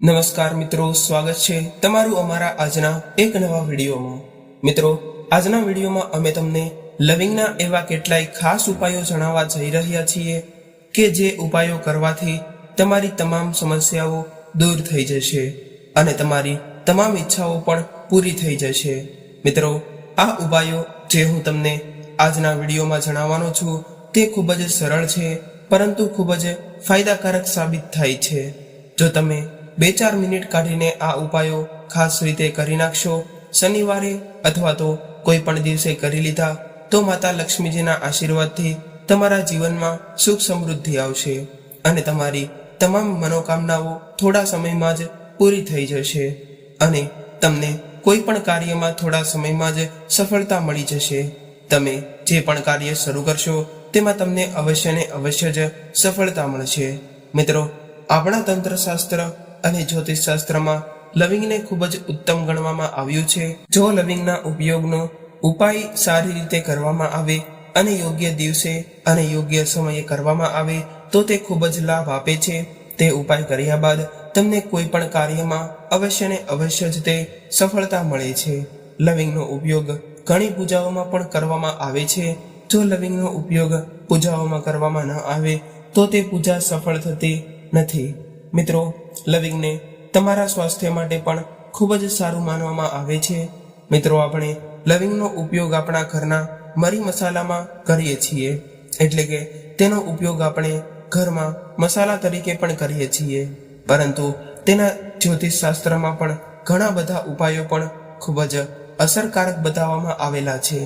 નમસ્કાર મિત્રો, સ્વાગત છે તમારું અમારા આજના એક નવા વિડીયોમાં। મિત્રો, આજના વિડીયોમાં અમે તમને લવિંગના એવા કેટલાય ખાસ ઉપાયો જણાવવા જઈ રહ્યા છીએ કે જે ઉપાયો કરવાથી તમારી તમામ સમસ્યાઓ દૂર થઈ જશે અને તમારી તમામ ઈચ્છાઓ પણ પૂરી થઈ જશે। મિત્રો, આ ઉપાયો જે હું તમને આજના વિડીયોમાં જણાવવાનો છું તે ખૂબ જ સરળ છે, પરંતુ ખૂબ જ ફાયદાકારક સાબિત થાય છે। જો તમે 2-4 મિનિટ કાઢીને આ ઉપાયો ખાસ રીતે કરી નાખશો, શનિવારે અથવા તો કોઈ પણ દિવસે કરી લીધા, તો માતા લક્ષ્મીજીના આશીર્વાદથી તમારા જીવનમાં સુખ સમૃદ્ધિ આવશે અને તમારી તમામ મનોકામનાઓ થોડા સમયમાં જ પૂરી થઈ જશે અને તમને કોઈ પણ કાર્યમાં થોડા સમયમાં જ સફળતા મળી જશે। તમે જે પણ કાર્ય શરૂ કરશો તેમાં તમને અવશ્ય ને અવશ્ય જ સફળતા મળશે। મિત્રો, આપણા તંત્રશાસ્ત્ર અને જ્યોતિષશાસ્ત્રમાં લવિંગને ખૂબ જ ઉત્તમ ગણવામાં આવ્યું છે। જો લવિંગના ઉપયોગનો ઉપાય સારી રીતે કરવામાં આવે અને યોગ્ય દિવસે અને યોગ્ય સમયે કરવામાં આવે તો તે ખૂબ જ લાભ આપે છે। તે ઉપાય કર્યા બાદ તમને કોઈ પણ કાર્યમાં અવશ્ય ને અવશ્ય જ તે સફળતા મળે છે। લવિંગનો ઉપયોગ ઘણી પૂજાઓમાં પણ કરવામાં આવે છે। જો લવિંગનો ઉપયોગ પૂજાઓમાં કરવામાં ન આવે તો તે પૂજા સફળ થતી નથી। મિત્રો, લવિંગને તમારા સ્વાસ્થ્ય માટે પણ ખૂબ જ સારું માનવામાં આવે છે। મિત્રો, આપણે લવિંગનો ઉપયોગ આપણા ઘરના મરી મસાલામાં કરીએ છીએ, એટલે કે તેનો ઉપયોગ આપણે ઘરમાં મસાલા તરીકે પણ કરીએ છીએ, પરંતુ તેના જ્યોતિષશાસ્ત્રમાં પણ ઘણા બધા ઉપાયો પણ ખૂબ જ અસરકારક બતાવવામાં આવેલા છે।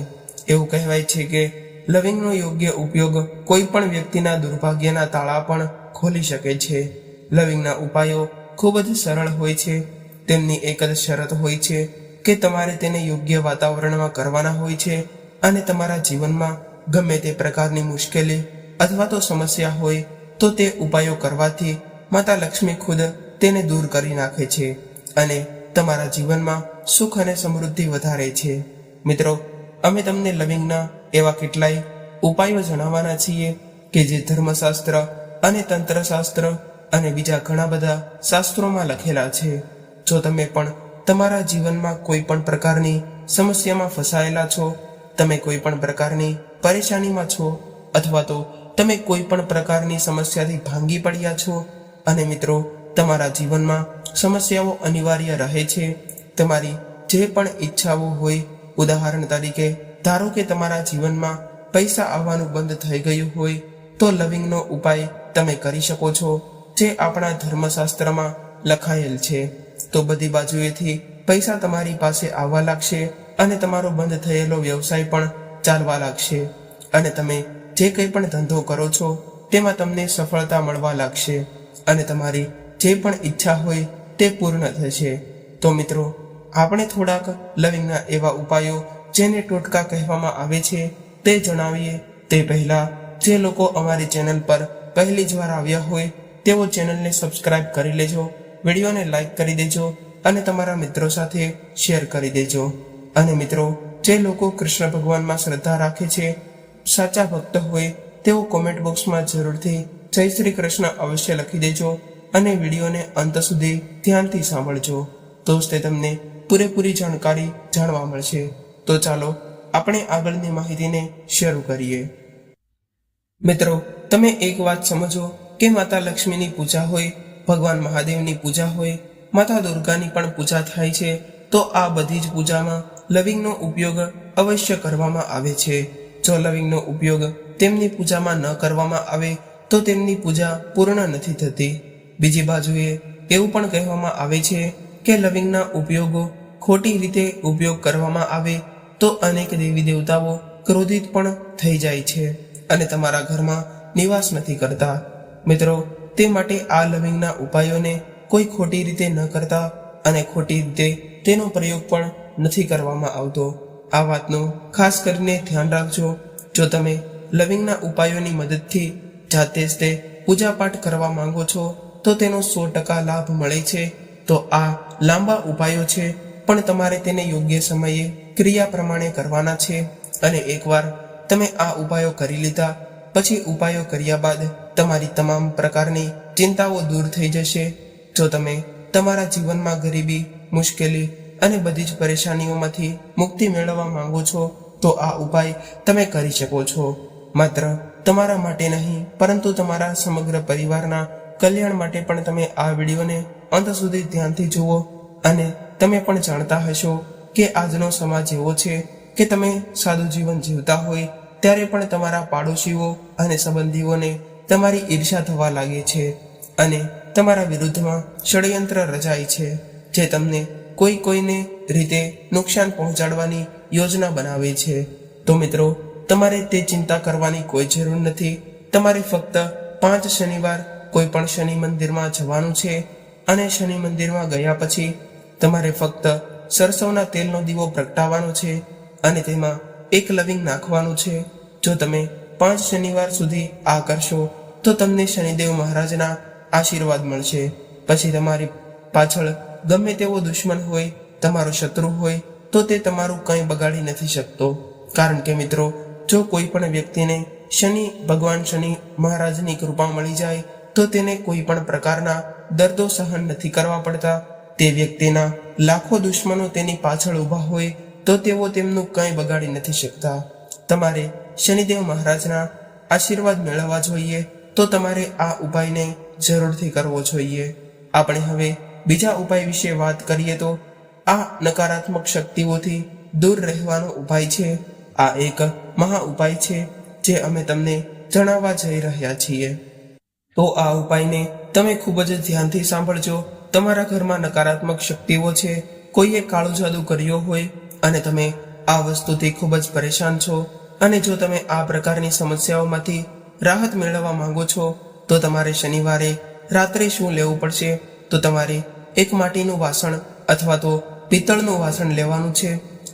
એવું કહેવાય છે કે લવિંગનો યોગ્ય ઉપયોગ કોઈ પણ વ્યક્તિના દુર્ભાગ્યના તાળા પણ ખોલી શકે છે। લવિંગના ઉપાયો ખૂબ જ સરળ હોય છે। તેમની એક જ શરત હોય છે કે તમારે તેને યોગ્ય વાતાવરણમાં કરવાના હોય છે અને તમારા જીવનમાં ગમે તે પ્રકારની મુશ્કેલી અથવા તો સમસ્યા હોય તો તે ઉપાયો કરવાથી માતા લક્ષ્મી ખુદ તેને દૂર કરી નાખે છે અને તમારા જીવનમાં સુખ અને સમૃદ્ધિ વધારે છે। મિત્રો, અમે તમને લવિંગના એવા કેટલાય ઉપાયો જણાવવાના છીએ કે જે ધર્મશાસ્ત્ર અને તંત્રશાસ્ત્ર અને બીજા ઘણા બધા શાસ્ત્રોમાં લખેલા છે। જો તમે પણ તમારા જીવનમાં કોઈ પણ પ્રકારની સમસ્યામાં ફસાયેલા છો, તમે કોઈ પણ પ્રકારની પરેશાનીમાં છો અથવા તો તમે કોઈ પણ પ્રકારની સમસ્યાથી ભાંગી પડ્યા છો અને મિત્રો તમારા જીવનમાં સમસ્યાઓ અનિવાર્ય રહે છે, તમારી જે પણ ઈચ્છાઓ હોય, ઉદાહરણ તરીકે ધારો કે તમારા જીવનમાં પૈસા આવવાનું બંધ થઈ ગયું હોય તો લવિંગનો ઉપાય તમે કરી શકો છો, જે આપણા ધર્મશાસ્ત્રમાં લખાયેલ છે। તો બધી બાજુએથી પૈસા તમારી પાસે આવવા લાગશે અને તમારો બંધ થયેલો વ્યવસાય પણ ચાલવા લાગશે અને તમે જે કંઈ પણ ધંધો કરો છો તેમાં તમને સફળતા મળવા લાગશે અને તમારી જે પણ ઈચ્છા હોય તે પૂર્ણ થશે। તો મિત્રો, આપણે થોડાક લવિંગના એવા ઉપાયો જેને ટોટકા કહેવામાં આવે છે તે જણાવીએ તે પહેલા જે લોકો અમારી ચેનલ પર પહેલી જ વાર આવ્યા હોય તેઓ ચેનલને સબસ્ક્રાઇબ કરી લેજો, વિડીયોને લાઇક કરી દેજો અને તમારા મિત્રો સાથે શેર કરી દેજો। અને મિત્રો, જે લોકો કૃષ્ણ ભગવાનમાં શ્રદ્ધા રાખે છે, સાચા ભક્ત હોય, તેઓ કોમેન્ટ બોક્સમાં જરૂરથી જય શ્રી કૃષ્ણ અવશ્ય લખી દેજો અને વિડીયોને અંત સુધી ધ્યાનથી સાંભળજો, તો જ તે તમને પૂરેપૂરી જાણકારી જાણવા મળશે। તો ચાલો આપણે આગળની માહિતીને શરૂ કરીએ। મિત્રો, તમે એક વાત સમજો કે માતા લક્ષ્મીની પૂજા હોય, ભગવાન મહાદેવની પૂજા હોય, માતા દુર્ગાની પણ પૂજા થાય છે, તો આ બધી જ પૂજામાં લવિંગનો ઉપયોગ અવશ્ય કરવામાં આવે છે। જો લવિંગનો ઉપયોગ તેમની પૂજામાં ન કરવામાં આવે તો તેમની પૂજા પૂર્ણ નથી થતી। બીજી બાજુએ એવું પણ કહેવામાં આવે છે કે લવિંગના ઉપયોગો ખોટી રીતે ઉપયોગ કરવામાં આવે તો અનેક દેવી દેવતાઓ ક્રોધિત પણ થઈ જાય છે અને તમારા ઘરમાં નિવાસ નથી કરતા। મિત્રો, તે માટે આ લવિંગના ઉપાયોને કોઈ ખોટી રીતે ન કરતા અને ખોટી રીતે તેનો પ્રયોગ પણ નથી કરવામાં આવતો। આ વાતનું ખાસ કરીને ધ્યાન રાખજો। જો તમે લવિંગના ઉપાયોની મદદથી જાતે જ તે પૂજાપાઠ કરવા માંગો છો તો તેનો 100% લાભ મળે છે। તો આ લાંબા ઉપાયો છે, પણ તમારે તેને યોગ્ય સમયે ક્રિયા પ્રમાણે કરવાના છે અને એકવાર તમે આ ઉપાયો કરી લીધા પછી ઉપાયો કર્યા બાદ તમારી તમામ પ્રકારની ચિંતાઓ દૂર થઈ જશે। જો તમે તમારા જીવનમાં ગરીબી, મુશ્કેલી અને બધી જ પરેશાનીઓમાંથી મુક્તિ મેળવવા માંગો છો તો આ ઉપાય તમે કરી શકો છો. માત્ર તમારા માટે નહીં પરંતુ તમારા સમગ્ર પરિવારના કલ્યાણ માટે પણ તમે આ વિડીયોને અંત સુધી ધ્યાનથી જુઓ. અને તમે પણ જાણતા હશો કે આજનો સમાજ એવો છે કે તમે સાદું જીવન જીવતા હોય ત્યારે પણ તમારા પાડોશીઓ અને સંબંધીઓને તમારી ઈર્ષ્યા થવા લાગે છે અને તમારા વિરુદ્ધમાં ષડયંત્ર રચાય છે, જે તમને કોઈને રીતે નુકસાન પહોંચાડવાની યોજના બનાવે છે. તો મિત્રો, તમારે તે ચિંતા કરવાની કોઈ જરૂર નથી. તમારે ફક્ત 5 શનિવાર કોઈ પણ શનિ મંદિરમાં જવાનું છે અને શનિ મંદિરમાં ગયા પછી તમારે ફક્ત સરસવના તેલનો દીવો પ્રગટાવવાનો છે અને તેમાં એક લવિંગ નાખવાનું છે. જો તમે 5 શનિવાર સુધી આ કરશો તો તમને શનિદેવ મહારાજના આશીર્વાદ મળશે. પછી તમારી પાછળ ગમે તેવો દુશ્મન હોય, તમારો શત્રુ હોય, તો તે તમારું કંઈ બગાડી નથી શકતો. કારણ કે મિત્રો, જો કોઈ પણ વ્યક્તિને ભગવાન શનિ મહારાજની કૃપા મળી જાય તો તેને કોઈ પણ પ્રકારના દર્દો સહન નથી કરવા પડતા. તે વ્યક્તિના લાખો દુશ્મનો તેની પાછળ ઊભા હોય તો તેઓ તેમનું કંઈ બગાડી નથી શકતા. તમારે શનિદેવ મહારાજના આશીર્વાદ મેળવવા જોઈએ તો તમારે આ ઉપાયને જરૂરથી કરવો જોઈએ. આપણે હવે બીજા ઉપાય વિશે વાત કરીએ તો આ નકારાત્મક શક્તિઓથી દૂર રહેવાનો ઉપાય છે. આ એક મહા ઉપાય છે જે અમે તમને જણાવવા જઈ રહ્યા છીએ. તો આ ઉપાયને તમે ખૂબ જ ધ્યાનથી સાંભળજો. તમારા ઘરમાં નકારાત્મક શક્તિઓ છે, કોઈએ કાળું જાદુ કર્યો હોય અને તમે આ વસ્તુથી ખૂબ જ પરેશાન છો અને જો તમે આ પ્રકારની સમસ્યાઓમાંથી રાહત મેળવવા માંગો છો તો તમારે શનિવારે રાત્રે શું લેવું પડશે તો તમારે એક માટીનું વાસણ અથવા તો પિત્તળનું વાસણ લેવાનું છે,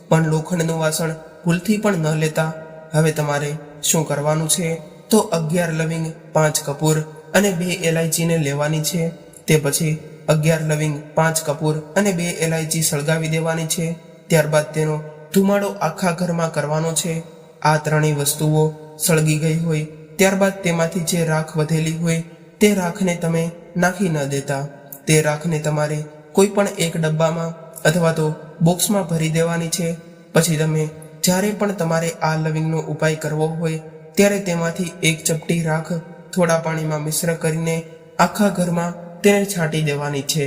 પણ લોખંડનું વાસણ ભૂલથી પણ ન લેતા. હવે તમારે શું કરવાનું છે તો 11 લવિંગ, 5 કપૂર અને 2 એલાયચીને લેવાની છે. તે પછી 11 લવિંગ, 5 કપૂર અને 2 એલાયચી સળગાવી દેવાની છે. ત્યારબાદ તેનો ધુમાડો આખા ઘરમાં કરવાનો છે. આ ત્રણેય વસ્તુઓ સળગી ગઈ હોય ત્યારબાદ તેમાંથી જે રાખ વધેલી હોય તે રાખને તમે નાખી ન દેતા. તે રાખને તમારે કોઈ પણ એક ડબ્બામાં અથવા તો બોક્સમાં ભરી દેવાની છે. પછી તમે જ્યારે પણ તમારે આ લવિંગનો ઉપાય કરવો હોય ત્યારે તેમાંથી એક ચપટી રાખ થોડા પાણીમાં મિશ્ર કરીને આખા ઘરમાં તેને છાંટી દેવાની છે.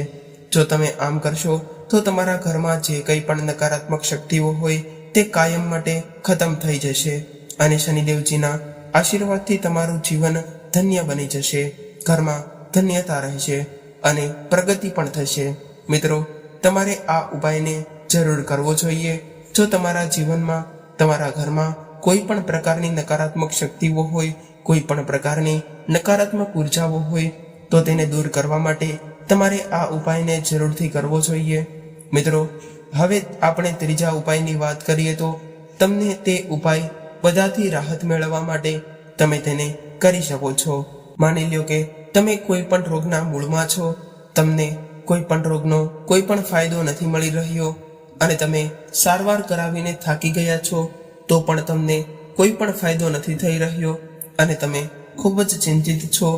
જો તમે આમ કરશો તો તમારા ઘરમાં જે કંઈ પણ નકારાત્મક શક્તિઓ હોય તે કાયમ માટે ખતમ થઈ જશે અને શનિદેવજીના આશીર્વાદથી તમારું જીવન ધન્ય બની જશે. ઘરમાં ધન્યતા રહેશે અને પ્રગતિ પણ થશે. મિત્રો, તમારે આ ઉપાયને જરૂર કરવો જોઈએ. જો તમારા જીવનમાં, તમારા ઘરમાં કોઈ પણ પ્રકારની નકારાત્મક શક્તિઓ હોય, કોઈ પણ પ્રકારની નકારાત્મક ઉર્જાઓ હોય તો તેને દૂર કરવા માટે તમારે આ ઉપાયને જરૂરથી કરવો જોઈએ. મિત્રો, હવે આપણે ત્રીજા ઉપાયની વાત કરીએ તો તમને તે ઉપાય બધાથી રાહત મેળવવા માટે તમે તેને કરી શકો છો. માની લ્યો કે તમે કોઈ પણ રોગના મૂળમાં છો, તમને કોઈ પણ રોગનો કોઈ પણ ફાયદો નથી મળી રહ્યો અને તમે સારવાર કરાવીને થાકી ગયા છો તો પણ તમને કોઈ પણ ફાયદો નથી થઈ રહ્યો અને તમે ખૂબ જ ચિંતિત છો.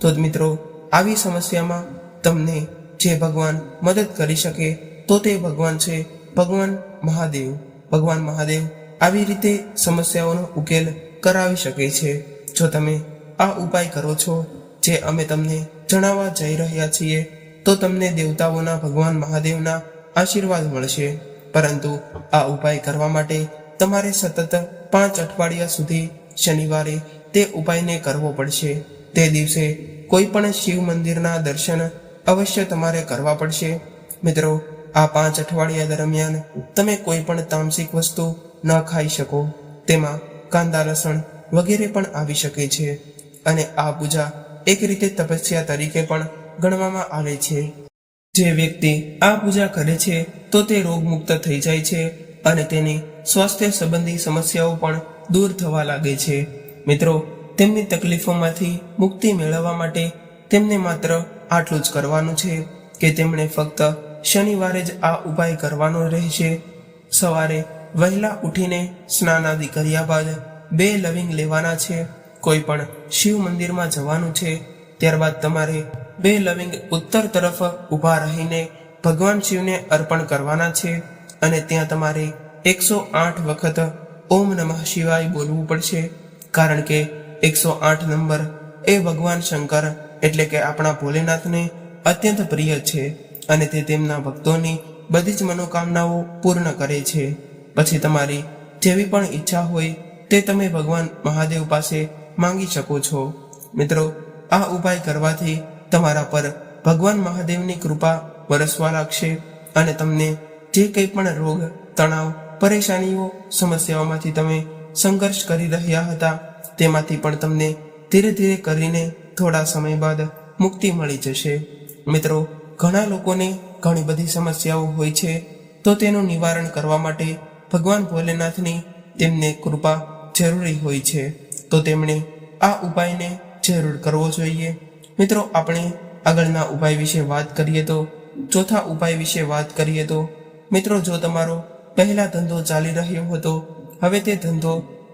તો મિત્રો, આવી સમસ્યામાં તમને જે ભગવાન મદદ કરી શકે તો તે ભગવાન છે ભગવાન મહાદેવ. ભગવાન મહાદેવ આવી રીતે સમસ્યાઓનો ઉકેલ કરાવી શકે છે. જો તમે આ ઉપાય કરો છો જે અમે તમને જણાવવા જઈ રહ્યા છીએ તો તમને દેવતાઓના ભગવાન મહાદેવના આશીર્વાદ મળશે. પરંતુ આ ઉપાય કરવા માટે તમારે સતત 5 અઠવાડિયા સુધી શનિવારે તે ઉપાયને કરવો પડશે. તે દિવસે કોઈ પણ શિવ મંદિરના દર્શન અવશ્ય તમારે કરવા પડશે. મિત્રો, આ 5 અઠવાડિયા દરમિયાન તમે કોઈ પણ તામસિક વસ્તુ ન ખાઈ શકો. તેમાં કાંદા, લસણ વગેરે પણ આવી શકે છે અને આ પૂજા એક રીતે તપસ્યા તરીકે પણ ગણવામાં આવે છે. જે વ્યક્તિ આ પૂજા કરે છે તો તે રોગમુક્ત થઈ જાય છે અને તેની સ્વાસ્થ્ય સંબંધી સમસ્યાઓ પણ દૂર થવા લાગે છે. મિત્રો, તેમની તકલીફોમાંથી મુક્તિ મેળવવા માટે તેમને માત્ર આટલું જ કરવાનું છે કે તેમણે ફક્ત શનિવારે જ આ ઉપાય કરવાનો રહેશે. સવારે વહેલા ઉઠીને સ્નાન આદિ કર્યા બાદ 2 લવિંગ લેવાના છે. કોઈ પણ શિવ મંદિરમાં જવાનું છે. ત્યારબાદ તમારે બે લવિંગ ઉત્તર તરફ ઊભા રહીને ભગવાન શિવને અર્પણ કરવાના છે અને ત્યાં તમારે 108 વખત ઓમ નમઃ શિવાય બોલવું પડશે, કારણ કે 108 નંબર એ ભગવાન શંકર એટલે કે આપણા ભોલેનાથને અત્યંત પ્રિય છે અને તે તેમના ભક્તોની બધી જ મનોકામનાઓ પૂર્ણ કરે છે. પછી તમારી જેવી પણ ઈચ્છા હોય તે તમે ભગવાન મહાદેવ પાસે માંગી શકો છો. મિત્રો, આ ઉપાય કરવાથી તમારા પર ભગવાન મહાદેવની કૃપા વરસવા લાગશે અને તમને જે કંઈ પણ રોગ, તણાવ, પરેશાનીઓ, સમસ્યાઓમાંથી તમે સંઘર્ષ કરી રહ્યા હતા તેમાંથી પણ તમને ધીરે ધીરે કરીને થોડા સમય બાદ મુક્તિ મળી જશે. મિત્રો, ઘણા લોકોને ઘણી બધી સમસ્યાઓ હોય છે, તો તેનું નિવારણ કરવા માટે ભગવાન ભોલેનાથની તેમને કૃપા જરૂરી હોય છે, તો તેમણે આ ઉપાયને જરૂર કરવો જોઈએ. મિત્રો, આપણે આગળના ઉપાય વિશે વાત કરીએ તો ચોથા ઉપાય વિશે વાત કરીએ તો મિત્રો, જો તમારો પહેલા ધંધો ચાલી રહ્યો હતો, હવે તે ધંધો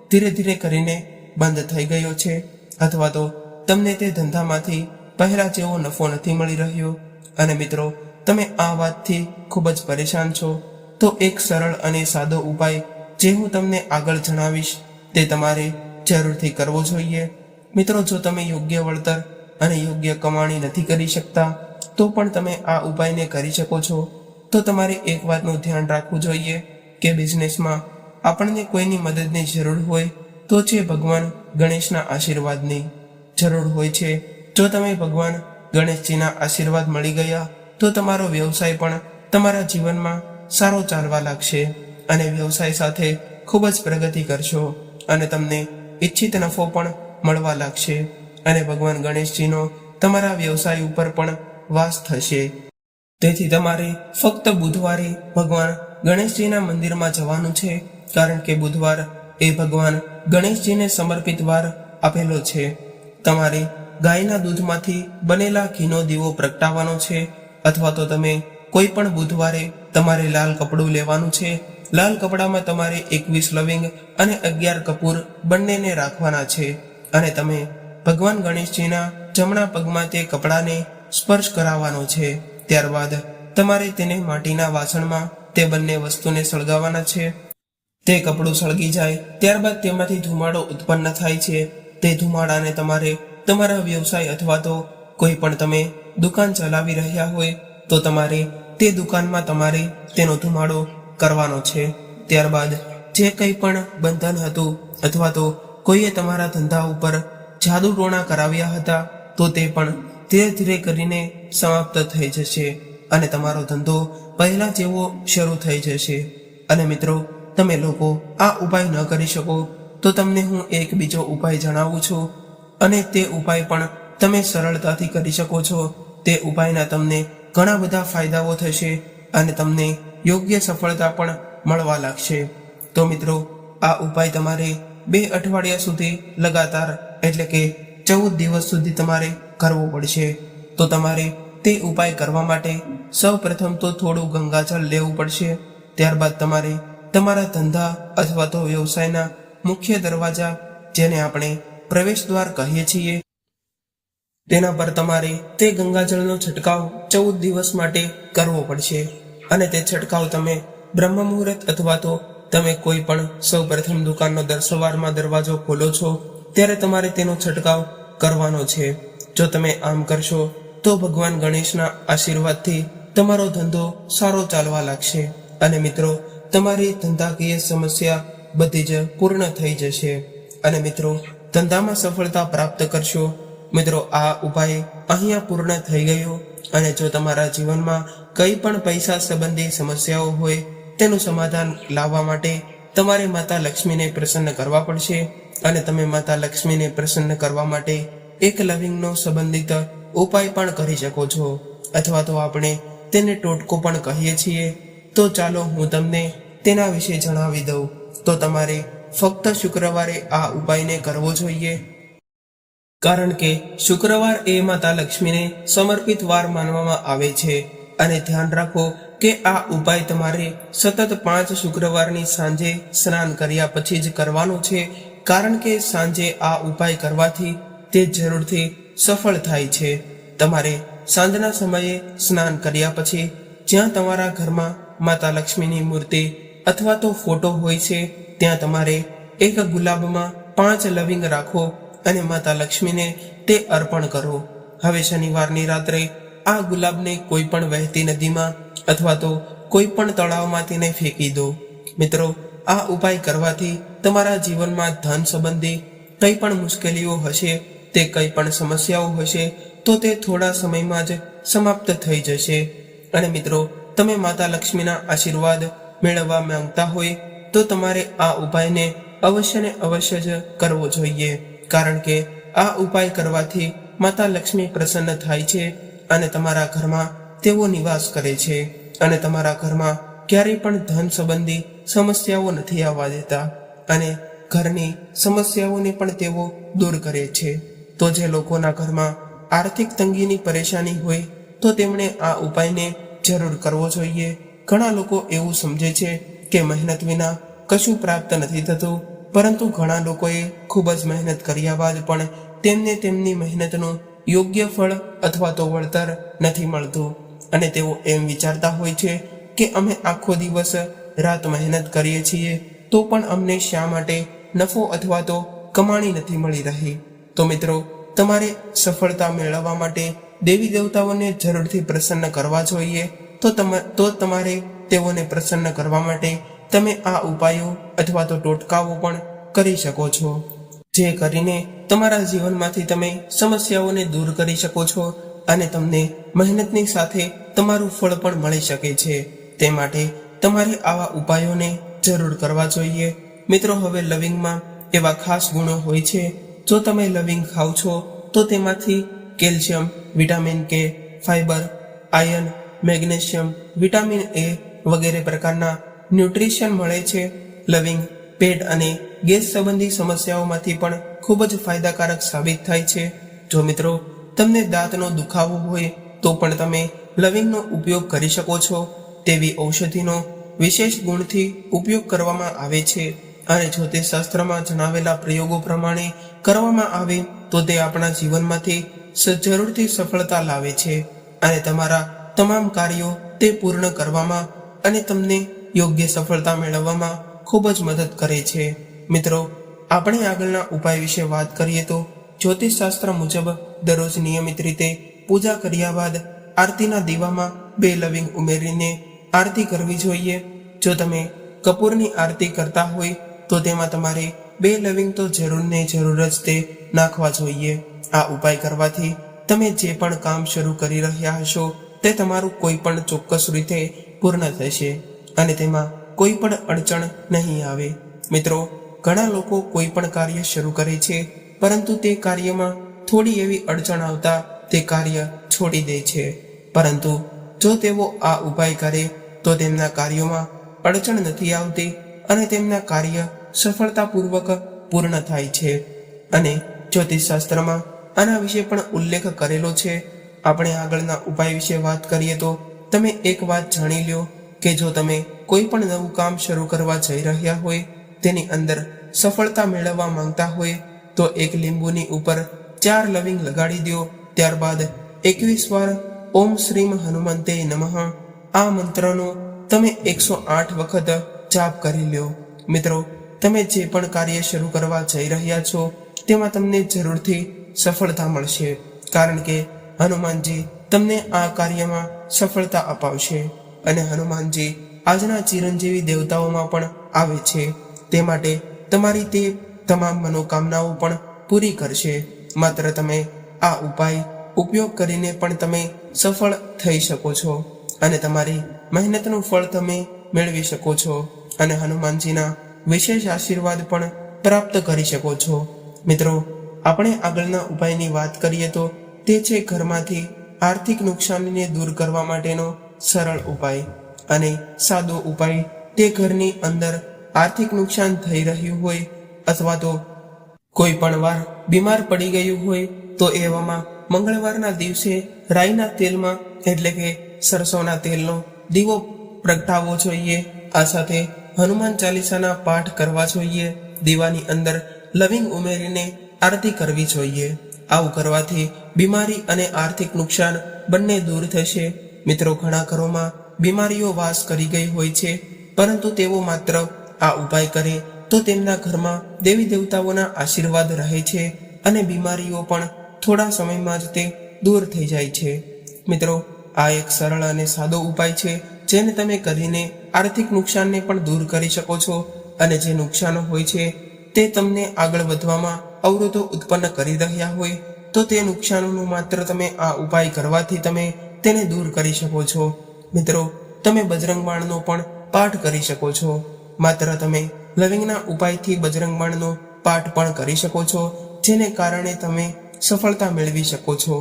ધીરે ધીરે કરીને બંધ થઈ ગયો છે અથવા તો તમને તે ધંધામાંથી પહેલા જેવો નફો નથી મળી રહ્યો અને મિત્રો તમે આ વાતથી ખૂબ જ પરેશાન છો, તો એક સરળ અને સાદો ઉપાય જે હું તમને આગળ જણાવીશ તે તમારે જરૂરથી કરવો જોઈએ. મિત્રો, જો તમે યોગ્ય વળતર અને યોગ્ય કમાણી નથી કરી શકતા તો પણ તમે આ ઉપાયને કરી શકો છો. તો તમારે એક વાતનું ધ્યાન રાખવું જોઈએ કે બિઝનેસમાં આપણને કોઈની મદદની જરૂર હોય તો છે ભગવાન ગણેશના આશીર્વાદની જરૂર હોય છે. જો તમે ભગવાન ગણેશજીના આશીર્વાદ મળી ગયા તો તમારો વ્યવસાય પણ તમારા જીવનમાં સારો ચાલવા લાગશે અને વ્યવસાય સાથે ખૂબ જ પ્રગતિ કરશો અને તમને ઈચ્છિત નફો પણ મળવા લાગશે અને ભગવાન ગણેશજીનો તમારા વ્યવસાય ઉપર પણ વાસ થશે. તેથી તમારે ફક્ત બુધવારે ભગવાન ગણેશજીના મંદિરમાં જવાનું છે, કારણ કે બુધવાર એ ભગવાન ગણેશજીને સમર્પિત વાર આપેલો છે. તમારે ગાયના દૂધમાંથી બનેલા ઘીનો દીવો પ્રગટાવવાનો છે અથવા તો તમે કોઈ પણ બુધવારે તમારે લાલ કપડું લેવાનું છે. લાલ કપડામાં તમારે 21 લવિંગ અને 11 કપૂર બંનેને રાખવાના છે અને તમે ભગવાન ગણેશજીના જમણા પગમાં તે કપડાને સ્પર્શ કરાવવાનો છે. ત્યારબાદ તમારે તેને માટીના વાસણમાં તે બંને વસ્તુને સળગાવવાના છે. તે કપડું સળગી જાય ત્યારબાદ તેમાંથી ધુમાડો ઉત્પન્ન થાય છે. તે ધુમાડાને તમારે તમારા વ્યવસાય અથવા તો કોઈ પણ તમે દુકાન ચલાવી રહ્યા હોય તો તમારે તે દુકાનમાં તમારે તેનો ધુમાડો કરવાનો છે. ત્યારબાદ જે કંઈ પણ બંધન હતું અથવા તો કોઈએ તમારા ધંધા ઉપર જાદુ ટોણા કરાવ્યા હતા તો તે પણ ધીરે ધીરે કરીને સમાપ્ત થઈ જશે અને તમારો ધંધો પહેલા જેવો શરૂ થઈ જશે. અને મિત્રો, તમે લોકો આ ઉપાય ન કરી શકો તો તમને હું એક બીજો ઉપાય જણાવું છું અને તે ઉપાય પણ તમે સરળતાથી કરી શકો છો. તે ઉપાયના તમને ઘણા બધા ફાયદાઓ થશે અને તમને યોગ્ય સફળતા પણ મળવા લાગશે. તો મિત્રો, આ ઉપાય તમારે 2 અઠવાડિયા સુધી લગાતાર એટલે કે 14 દિવસ સુધી તમારે કરવો પડશે. તો તમારે તે ઉપાય કરવા માટે સૌ પ્રથમ તો થોડું ગંગાજળ લેવું પડશે. ત્યારબાદ તમારે તમારા ધંધા અથવા તો વ્યવસાયના મુખ્ય દરવાજા, જેને આપણે પ્રવેશ દ્વાર કહીએ છીએ, તેના પર તમારે તે ગંગાજળનો છંટકાવ 14 દિવસ માટે કરવો પડશે અને તે છંટકાવ તમે બ્રહ્મ મુહૂર્ત અથવા તો તમે કોઈ પણ સૌ પ્રથમ દુકાનનો સવારમાં દરવાજો ખોલો છો ત્યારે તમારે તેનો છંટકાવ કરવાનો છે. જો તમે આમ કરશો તો ભગવાન ગણેશના આશીર્વાદથી તમારો ધંધો સારો ચાલવા લાગશે અને મિત્રો, તમારી ધંધાકીય સમસ્યા બધી જ પૂર્ણ થઈ જશે અને મિત્રો, ધંધામાં સફળતા પ્રાપ્ત કરશો. મિત્રો, આ ઉપાય અહીંયા પૂર્ણ થઈ ગયો અને જો તમારા જીવનમાં કંઈ પણ પૈસા સંબંધી સમસ્યાઓ હોય તેનું સમાધાન લાવવા માટે તમારે માતા લક્ષ્મીને પ્રસન્ન કરવા પડશે અને તમે માતા લક્ષ્મીને પ્રસન્ન કરવા માટે એક લવિંગનો સંબંધિત ઉપાય પણ કરી શકો છો અથવા તો આપણે તેને ટોટકો પણ કહીએ છીએ. તો ચાલો હું તમને તેના વિશે જણાવી દઉં. તો તમારે ફક્ત શુક્રવારે આ ઉપાયને કરવો જોઈએ, કારણ કે શુક્રવાર એ માતા લક્ષ્મીને સમર્પિત વાર માનવામાં આવે છે. અને ધ્યાન રાખો કે આ ઉપાય તમારે સતત 5 શુક્રવારની સાંજે સ્નાન કર્યા પછી જ કરવાનો છે, કારણ કે સાંજે આ ઉપાય કરવાથી તે જરૂરથી સફળ થાય છે. તમારે સાંજના સમયે સ્નાન કર્યા પછી જ્યાં તમારા ઘરમાં માતા લક્ષ્મીની મૂર્તિ અથવા તો ફોટો હોય છે ત્યાં તમારે એક ગુલાબમાં 5 લવિંગ રાખો અને માતા લક્ષ્મીને તે અર્પણ કરો. હવે શનિવારની રાત્રે આ ગુલાબને કોઈ પણ વહેતી નદીમાં અથવા તો કોઈ પણ તળાવમાં તેને ફેંકી દો. મિત્રો, આ ઉપાય કરવાથી તમારા જીવનમાં ધન સંબંધી કંઈ પણ મુશ્કેલીઓ હશે, તે કંઈ પણ સમસ્યાઓ હશે તો તે થોડા સમયમાં જ સમાપ્ત થઈ જશે. અને મિત્રો, તમે માતા લક્ષ્મીના આશીર્વાદ મેળવવા માંગતા હોય તો તમારે આ ઉપાયને અવશ્ય ને અવશ્ય જ કરવો જોઈએ, કારણ કે આ ઉપાય કરવાથી માતા લક્ષ્મી પ્રસન્ન થાય છે અને તમારા ઘરમાં તેઓ નિવાસ કરે છે અને તમારા ઘરમાં ક્યારેય પણ ધન સંબંધી સમસ્યાઓ નથી આવવા દેતા અને ઘરની સમસ્યાઓને પણ તેઓ દૂર કરે છે. તો જે લોકોના ઘરમાં આર્થિક તંગીની પરેશાની હોય તો તેમણે આ ઉપાયને જરૂર કરવો જોઈએ. ઘણા લોકો એવું સમજે છે કે મહેનત વિના કશું પ્રાપ્ત નથી થતું, પરંતુ ઘણા લોકોએ ખૂબ જ મહેનત કર્યા બાદ પણ તેમને તેમની મહેનતનું યોગ્ય ફળ અથવા તો વળતર નથી મળતું અને તેઓ એમ વિચારતા હોય છે કે અમે આખો દિવસ રાત મહેનત કરીએ છીએ તો પણ અમને શા માટે નફો અથવા તો કમાણી નથી મળી રહી. તો મિત્રો, તમારે સફળતા મેળવવા માટે દેવી દેવતાઓને જરૂરથી પ્રસન્ન કરવા જોઈએ. તો તમારે તેઓને પ્રસન્ન કરવા માટે તમે આ ઉપાયો અથવા તો ટોટકાઓ પણ કરી શકો છો, જે કરીને તમારા જીવનમાંથી તમે સમસ્યાઓને દૂર કરી શકો છો અને તમને મહેનતની સાથે તમારું ફળ પણ મળી શકે છે. તે માટે તમારે આવા ઉપાયોને જરૂર કરવા જોઈએ. મિત્રો, હવે લવિંગમાં એવા ખાસ ગુણો હોય છે. જો તમે લવિંગ ખાઓ છો તો તેમાંથી કેલ્શિયમ, વિટામિન કે, fibre, iron, magnesium, vitamin A વગેરે પ્રકારના ન્યુટ્રિશન મળે છે. લવિંગ પેટ અને ગેસ સંબંધી સમસ્યાઓમાંથી પણ ખૂબ જ ફાયદાકારક સાબિત થાય છે. જો મિત્રો, તમને દાંતનો દુખાવો હોય તો પણ તમે લવિંગનો ઉપયોગ કરી શકો છો. તેવી ઔષધિનો વિશેષ ગુણથી ઉપયોગ કરવામાં આવે છે અને જ્યોતિષશાસ્ત્રમાં જણાવેલા પ્રયોગો પ્રમાણે કરવામાં આવે તો તે આપણા જીવનમાંથી જરૂરથી સફળતા લાવે છે અને તમારા તમામ કાર્યો તે પૂર્ણ કરવામાં અને તમને યોગ્ય સફળતા મેળવવામાં ખૂબ જ મદદ કરે છે. મિત્રો, આપણે આગળના ઉપાય વિશે વાત કરીએ તો જ્યોતિષશાસ્ત્ર મુજબ દરરોજ નિયમિત રીતે પૂજા કર્યા બાદ આરતીના દીવામાં 2 લવિંગ ઉમેરીને આરતી કરવી જોઈએ. જો તમે કપૂરની આરતી કરતા હોય તો તેમાં તમારે 2 લવિંગ તો જરૂર ને જરૂર જ તે નાખવા જોઈએ. આ ઉપાય કરવાથી તમે જે પણ કામ શરૂ કરી રહ્યા હશો તે તમારું કોઈ પણ ચોક્કસ રીતે પૂર્ણ થશે અને તેમાં કોઈ પણ અડચણ નહીં આવે. મિત્રો, ઘણા લોકો કોઈ પણ કાર્ય શરૂ કરે છે પરંતુ તે કાર્યમાં થોડી એવી અડચણ આવતા તે કાર્ય છોડી દે છે, પરંતુ જો તેઓ આ ઉપાય કરે તો તેમના કાર્યોમાં અડચણ નથી આવતી અને તેમના કાર્ય સફળતાપૂર્વક પૂર્ણ થાય છે. અને જ્યોતિષશાસ્ત્રમાં આના વિશે પણ ઉલ્લેખ કરેલો છે. આપણે આગળના ઉપાય વિશે વાત કરીએ તો તમે એક વાત જાણી લો કે જો તમે કોઈ પણ નવું કામ શરૂ કરવા જઈ રહ્યા હોય, તેની અંદર સફળતા મેળવવા માંગતા હોય તો 1 લીંબુની ઉપર 4 લવિંગ લગાડી દો. ત્યારબાદ 21 વાર ઓમ શ્રીમ હનુમંતે નમઃ આ મંત્રનો તમે 108 વખત જાપ કરી લો. મિત્રો, તમે જે પણ કાર્ય શરૂ કરવા જઈ રહ્યા છો તેમાં તમને જરૂરથી સફળતા મળશે, કારણ કે હનુમાનજી તમને આ કાર્યમાં સફળતા અપાવશે અને હનુમાનજી આજના ચિરંજીવી દેવતાઓમાં પણ આવે છે. તે માટે તમારી તે તમામ મનોકામનાઓ પણ પૂરી કરશે. માત્ર તમે આ ઉપાય ઉપયોગ કરીને પણ તમે સફળ થઈ શકો છો અને તમારી મહેનતનું ફળ તમે મેળવી શકો છો અને હનુમાનજીના વિશેષ આશીર્વાદ પણ પ્રાપ્ત કરી શકો છો. મિત્રો, આપણે આગળના ઉપાયની વાત કરીએ તો તે છે ઘરમાંથી આર્થિક નુકસાનને દૂર કરવા માટેનો સરળ ઉપાય અને સાદો ઉપાય. તે ઘરની અંદર આર્થિક નુકસાન થઈ રહ્યું હોય અથવા તો કોઈ પણ વાર બીમાર પડી ગયું હોય તો એવામાં મંગળવારના દિવસે રાઈના તેલમાં એટલે કે સરસોના તેલનો દીવો પ્રગટાવવો જોઈએ. આ સાથે હનુમાન ચાલીસાના પાઠ કરવા જોઈએ. દીવાની અંદર લવિંગ ઉમેરીને આરતી કરવી જોઈએ. આવું કરવાથી બીમારી અને આર્થિક નુકસાન બંને દૂર થશે. મિત્રો, ઘણા ઘરોમાં બીમારીઓ વાસ કરી ગઈ હોય છે, પરંતુ તેઓ માત્ર આ ઉપાય કરે તો તેમના ઘરમાં દેવી દેવતાઓના આશીર્વાદ રહે છે અને બીમારીઓ પણ થોડા સમયમાં જ તે દૂર થઈ જાય છે. મિત્રો, આ એક સરળ અને સાદો ઉપાય છે જેને તમે કરીને આર્થિક નુકસાનને પણ દૂર કરી શકો છો, અને જે નુકસાન હોય છે તે તમને આગળ વધવામાં અવરોધો ઉત્પન્ન કરી રહ્યા હોય તો તે નુકસાનોનું માત્ર તમે આ ઉપાય કરવાથી તમે તેને દૂર કરી શકો છો. મિત્રો, તમે બજરંગ બાણનો પણ પાઠ કરી શકો છો. માત્ર તમે લવિંગના ઉપાયથી બજરંગ બાણનો પાઠ પણ કરી શકો છો, જેને કારણે તમે સફળતા મેળવી શકો છો.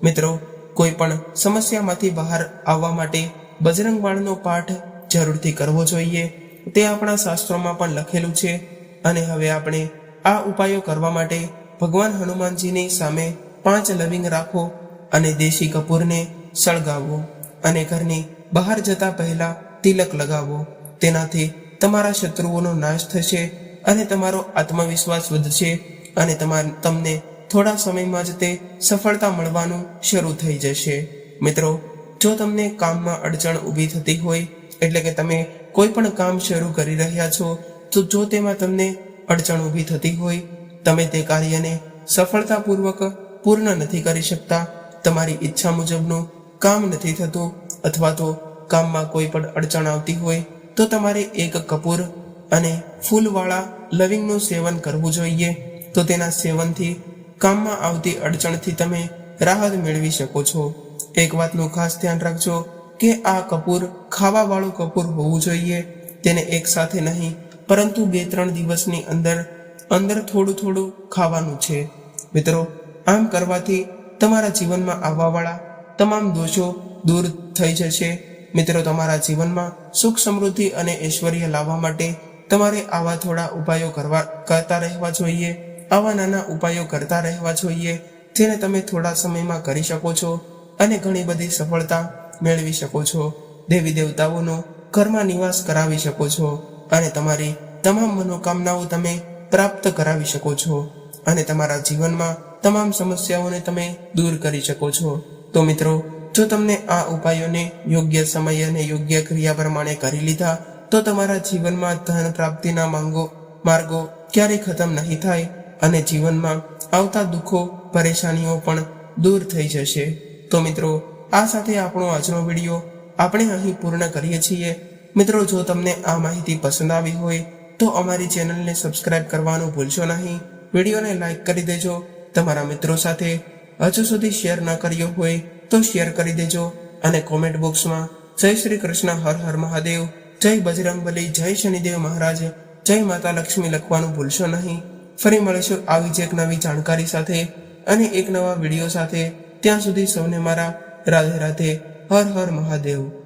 મિત્રો, કોઈ પણ સમસ્યામાંથી બહાર આવવા માટે બજરંગ બાણનો પાઠ જરૂરથી કરવો જોઈએ. તે આપણા શાસ્ત્રોમાં પણ લખેલું છે. અને હવે આપણે આ ઉપાયો કરવા માટે ભગવાન હનુમાનજીની સામે 5 લવિંગ રાખો અને દેશી કપૂરને સળગાવો અને ઘરની બહાર જતા પહેલા તિલક લગાવો. તેનાથી તમારા શત્રુઓનો નાશ થશે અને તમારો આત્મવિશ્વાસ વધશે અને તમને થોડા સમયમાં જ તે સફળતા મળવાનું શરૂ થઈ જશે. મિત્રો, જો તમને કામમાં અડચણ ઊભી થતી હોય, એટલે કે તમે કોઈ પણ કામ શરૂ કરી રહ્યા છો, તો જો તેમાં તમને અડચણ ઊભી થતી હોય, તમે તે કાર્યને સફળતાપૂર્વક પૂર્ણ નથી કરી શકતા, તમારી ઈચ્છા મુજબનું કામ નથી થતું, અથવા તો કામમાં કોઈ પણ અડચણ આવતી હોય, તો તમારે એક કપૂર અને ફૂલવાળા લવિંગનું સેવન કરવું જોઈએ. તો તેના સેવનથી કામમાં આવતી અડચણથી તમે રાહત મેળવી શકો છો. એક વાતનું ખાસ ધ્યાન રાખજો કે આ કપૂર ખાવાવાળું કપૂર હોવું જોઈએ. તેને એક સાથે નહીં, પરંતુ 2-3 દિવસની અંદર થોડું થોડું ખાવાનું છે. મિત્રો, આમ કરવાથી તમારા જીવનમાં આવવાવાળા તમામ દોષો દૂર થઈ જશે. મિત્રો, તમારા જીવનમાં સુખ, સમૃદ્ધિ અને ઐશ્વર્ય લાવવા માટે તમારે આવા થોડા ઉપાયો કરતા રહેવા જોઈએ. આવા નાના ઉપાયો કરતા રહેવા જોઈએ, જેને તમે થોડા સમયમાં કરી શકો છો અને ઘણી બધી સફળતા મેળવી શકો છો. દેવી દેવતાઓનો ઘરમાં નિવાસ કરાવી શકો છો અને તમારી તમામ મનોકામનાઓ તમે પ્રાપ્ત કરાવી શકો છો અને તમારા જીવનમાં તમામ સમસ્યાઓને તમે દૂર કરી શકો છો. તો મિત્રો, જો તમને આ ઉપાયોને યોગ્ય સમય અને યોગ્ય ક્રિયા પ્રમાણે કરી લીધા, તો તમારા જીવનમાં ધન પ્રાપ્તિના માર્ગો ક્યારેય ખતમ નહીં થાય અને જીવનમાં આવતા દુઃખો, પરેશાનીઓ પણ દૂર થઈ જશે. તો મિત્રો, આ સાથે આપણો આજનો વિડીયો આપણે અહીં પૂર્ણ કરીએ છીએ. મિત્રો, જો તમને આ માહિતી પસંદ આવી હોય તો અમારી ચેનલને સબસ્ક્રાઇબ કરવાનું ભૂલશો નહીં. વિડીયોને લાઈક કરી દેજો. તમારા મિત્રો સાથે હજુ સુધી શેર ન કર્યો હોય તો શેર કરી દેજો અને કોમેન્ટ બોક્સમાં જય શ્રી કૃષ્ણ, હર હર મહાદેવ, જય બજરંગબલી, જય શનિદેવ મહારાજ, જય માતા લક્ષ્મી લખવાનું ભૂલશો નહીં. ફરી મળીશું આવી જ એક નવી જાણકારી સાથે અને એક નવા વિડીયો સાથે. ત્યાં સુધી સૌને મારા રાધે રાધે, હર હર મહાદેવ.